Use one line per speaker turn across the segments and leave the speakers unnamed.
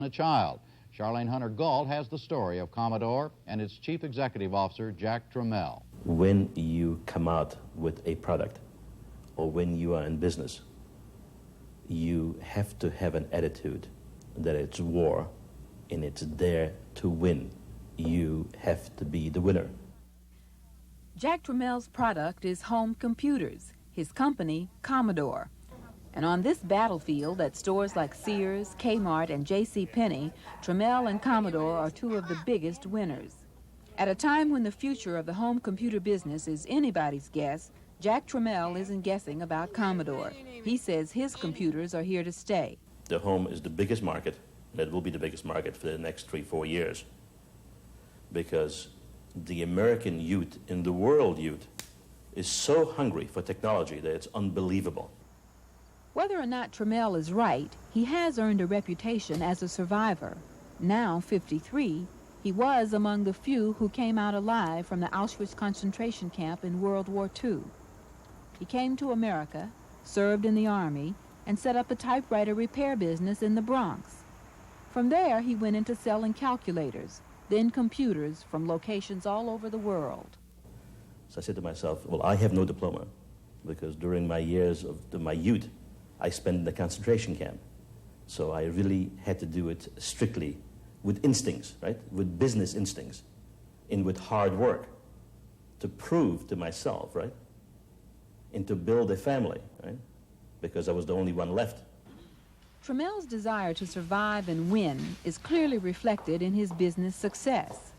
A child. Charlene Hunter-Gault has the story of Commodore and its Chief Executive Officer, Jack Tramiel.
When you come out with a product, or when you are in business, you have to have an attitude that it's war and it's there to win. You have to be the winner.
Jack Tramel's product is home computers, his company, Commodore. And on this battlefield at stores like Sears, Kmart, and J.C. Penney, Tramel and Commodore are two of the biggest winners. At a time when the future of the home computer business is anybody's guess, Jack Tramiel isn't guessing about Commodore. He says his computers are here to stay.
The home is the biggest market, and it will be the biggest market for the next 3-4 years. Because the American youth and the world youth is so hungry for technology that it's unbelievable.
Whether or not Tramel is right, he has earned a reputation as a survivor. Now 53, he was among the few who came out alive from the Auschwitz concentration camp in World War II. He came to America, served in the Army, and set up a typewriter repair business in the Bronx. From there, he went into selling calculators, then computers from locations all over the world.
So I said to myself, well, I have no diploma, because during my years of my youth, I spent in the concentration camp. So I really had to do it strictly with instincts, right? With business instincts, and with hard work to prove to myself, right? And to build a family, right? Because I was the only one left.
Tramel's desire to survive and win is clearly reflected in his business success,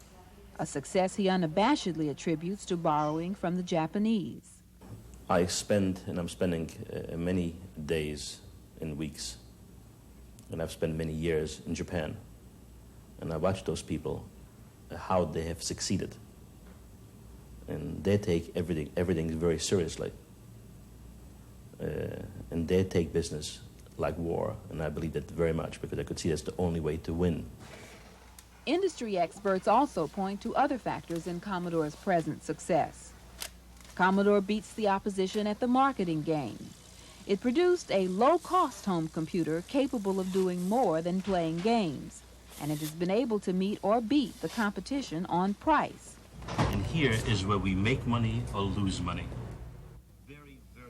a success he unabashedly attributes to borrowing from the Japanese.
I spend, and I'm spending many days and weeks, and I've spent many years in Japan, and I watch those people, how they have succeeded. And they take everything very seriously. And they take business like war, and I believe that very much, because I could see that's the only way to win.
Industry experts also point to other factors in Commodore's present success. Commodore beats the opposition at the marketing game. It produced a low-cost home computer capable of doing more than playing games, and it has been able to meet or beat the competition on price.
And here is where we make money or lose money.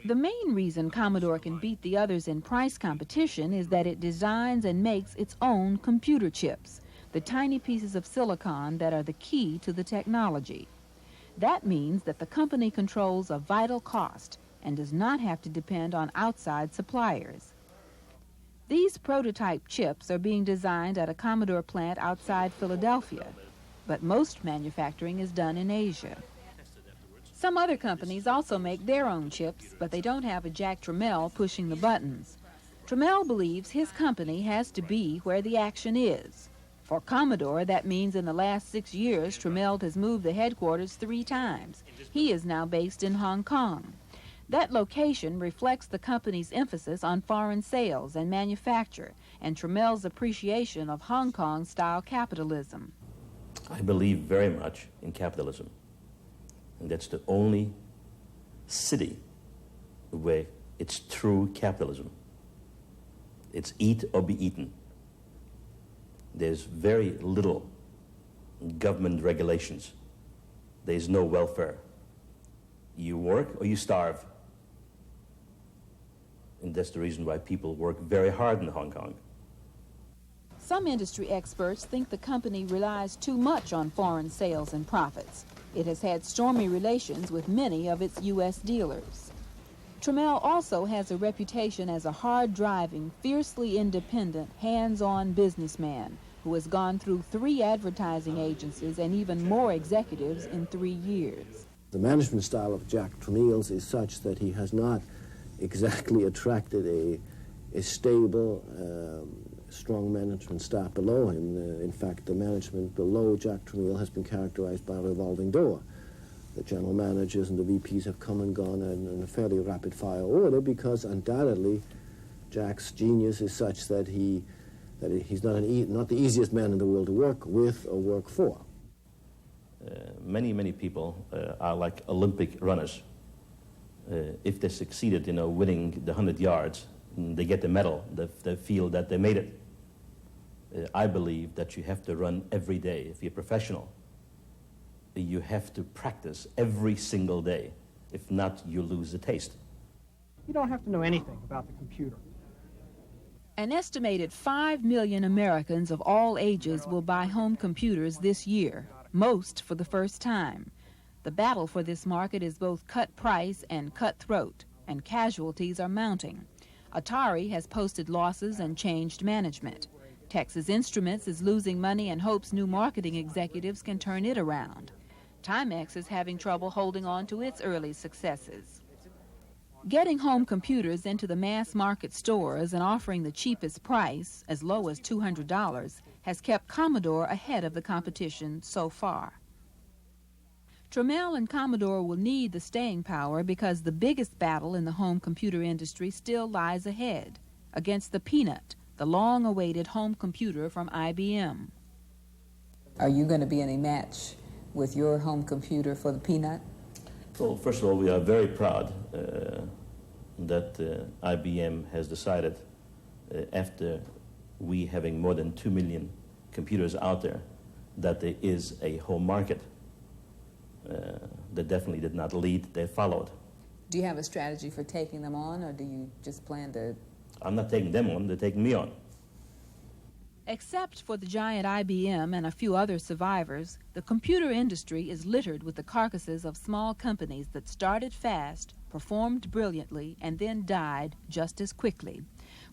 The main reason Commodore can beat the others in price competition is that it designs and makes its own computer chips, the tiny pieces of silicon that are the key to the technology. That means that the company controls a vital cost and does not have to depend on outside suppliers. These prototype chips are being designed at a Commodore plant outside Philadelphia, but most manufacturing is done in Asia. Some other companies also make their own chips, but they don't have a Jack Tramiel pushing the buttons. Tramel believes his company has to be where the action is. For Commodore, that means in the last 6 years, Tramel has moved the headquarters 3 times. He is now based in Hong Kong. That location reflects the company's emphasis on foreign sales and manufacture, and Tramel's appreciation of Hong Kong-style capitalism.
I believe very much in capitalism, and that's the only city where it's true capitalism. It's eat or be eaten. There's very little government regulations. There's no welfare. You work or you starve. And that's the reason why people work very hard in Hong Kong.
Some industry experts think the company relies too much on foreign sales and profits. It has had stormy relations with many of its U.S. dealers. Tramel also has a reputation as a hard-driving, fiercely independent, hands-on businessman who has gone through 3 advertising agencies and even more executives in 3 years.
The management style of Jack Tramiel's is such that he has not exactly attracted a stable, strong management staff below him. In fact, the management below Jack Tramiel has been characterized by a revolving door. The general managers and the VPs have come and gone in a fairly rapid-fire order because undoubtedly Jack's genius is such that he's not the easiest man in the world to work with or work for.
Many people are like Olympic runners. If they succeeded, winning the 100 yards, they get the medal. They feel that they made it. I believe that you have to run every day. If you're a professional, you have to practice every single day. If not, you lose the taste.
You don't have to know anything about the computer.
An estimated 5 million Americans of all ages will buy home computers this year, most for the first time. The battle for this market is both cut price and cutthroat, and casualties are mounting. Atari has posted losses and changed management. Texas Instruments is losing money and hopes new marketing executives can turn it around. Timex is having trouble holding on to its early successes. Getting home computers into the mass market stores and offering the cheapest price, as low as $200, has kept Commodore ahead of the competition so far. Tramel and Commodore will need the staying power because the biggest battle in the home computer industry still lies ahead, against the Peanut, the long-awaited home computer from IBM.
Are you going to be any match with your home computer for the Peanut?
Well, first of all, we are very proud that IBM has decided, after we having more than 2 million computers out there, that there is a home market. They definitely did not lead, they followed.
Do you have a strategy for taking them on, or do you just plan to...
I'm not taking them on, they're taking me on.
Except for the giant IBM and a few other survivors, the computer industry is littered with the carcasses of small companies that started fast, performed brilliantly, and then died just as quickly.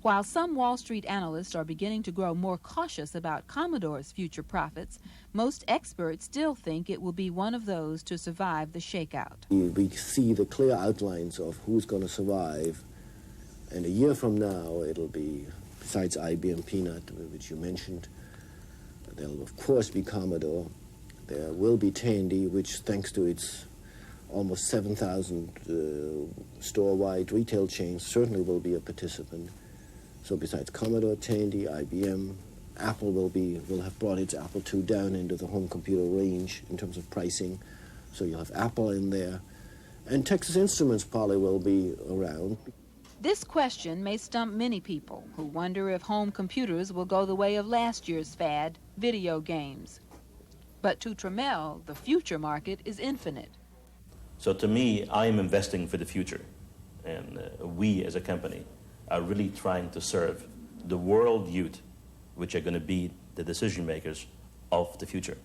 While some Wall Street analysts are beginning to grow more cautious about Commodore's future profits, most experts still think it will be one of those to survive the shakeout.
We see the clear outlines of who's going to survive, and a year from now it'll be, besides IBM Peanut, which you mentioned, there'll of course be Commodore. There will be Tandy, which thanks to its almost 7,000 store-wide retail chains certainly will be a participant. So besides Commodore, Tandy, IBM, Apple will have brought its Apple II down into the home computer range in terms of pricing. So you'll have Apple in there. And Texas Instruments probably will be around.
This question may stump many people who wonder if home computers will go the way of last year's fad, video games. But to Tramel, the future market is infinite.
So to me, I am investing for the future. And we as a company are really trying to serve the world youth, which are going to be the decision makers of the future.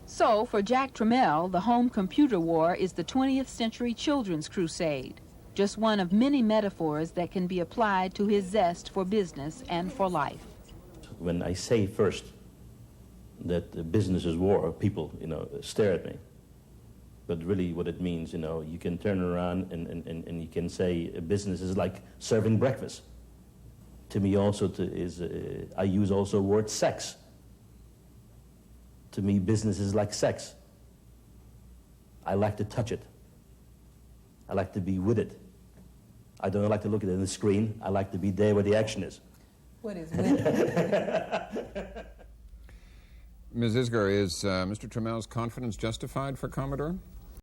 So for Jack Tramiel, the home computer war is the 20th century children's crusade, just one of many metaphors that can be applied to his zest for business and for life.
When I say first that business is war, people, stare at me. But really what it means, you can turn around and you can say business is like serving breakfast. To me also I use also word sex. To me, business is like sex. I like to touch it. I like to be with it. I don't like to look at it on the screen. I like to be there where the action is.
What is with it?
Ms. Isgar, is Mr. Tramel's confidence justified for Commodore?